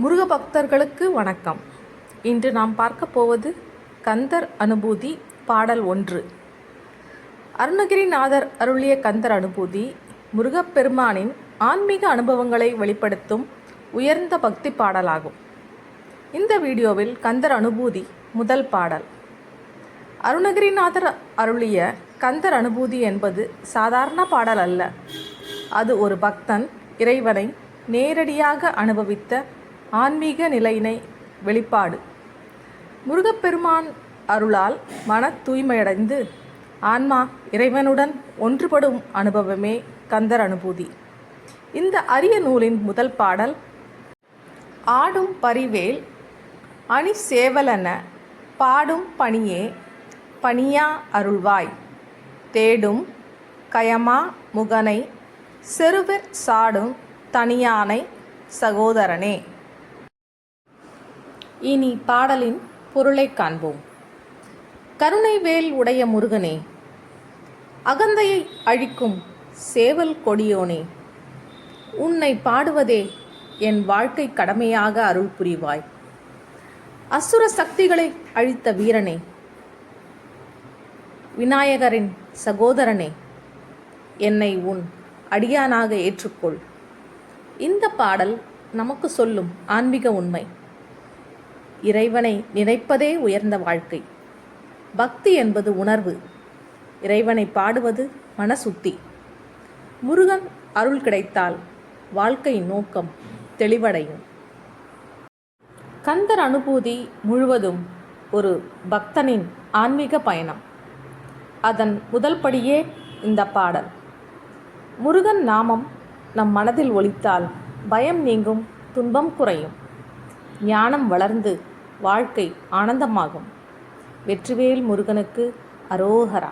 முருக பக்தர்களுக்கு வணக்கம். இன்று நாம் பார்க்க போவது கந்தர் அனுபூதி பாடல் 1. அருணகிரிநாதர் அருளிய கந்தர் அனுபூதி முருகப்பெருமானின் ஆன்மீக அனுபவங்களை வெளிப்படுத்தும் உயர்ந்த பக்தி பாடலாகும். இந்த வீடியோவில் கந்தர் அனுபூதி முதல் பாடல். அருணகிரிநாதர் அருளிய கந்தர் அனுபூதி என்பது சாதாரண பாடல் அல்ல. அது ஒரு பக்தன் இறைவனை நேரடியாக அனுபவித்த ஆன்மீக நிலையினை வெளிப்பாடு. முருகப்பெருமான் அருளால் மன தூய்மையடைந்து ஆன்மா இறைவனுடன் ஒன்றுபடும் அனுபவமே கந்தர் அனுபூதி. இந்த அரிய நூலின் முதல் பாடல். ஆடும் பரிவேல் அணி சேவலென பாடும் பணியே பணியா அருள்வாய், தேடும் கயமா முகனை செருவிற் சாடும் தனியானை சகோதரனே. இனி பாடலின் பொருளை காண்போம். கருணை வேல் உடைய முருகனே, அகந்தையை அழிக்கும் சேவல் கொடியோனே, உன்னை பாடுவதே என் வாழ்க்கை கடமையாக அருள் புரிவாய். அசுர சக்திகளை அழித்த வீரனே, விநாயகரின் சகோதரனே, என்னை உன் அடியானாக ஏற்றுக்கொள். இந்த பாடல் நமக்கு சொல்லும் ஆன்மீக உண்மை. இறைவனை நினைப்பதே உயர்ந்த வாழ்க்கை. பக்தி என்பது உணர்வு, இறைவனை பாடுவது மனசுத்தி. முருகன் அருள் கிடைத்தால் வாழ்க்கை நோக்கம் தெளிவடையும். கந்தர் அனுபூதி முழுவதும் ஒரு பக்தனின் ஆன்மீக பயணம். அதன் முதல் படியே இந்த பாடல். முருகன் நாமம் நம் மனதில் ஒலித்தால் பயம் நீங்கும், துன்பம் குறையும், ஞானம் வளர்ந்து வாழ்க்கை ஆனந்தமாகும். வெற்றிவேல் முருகனுக்கு அரோகரா.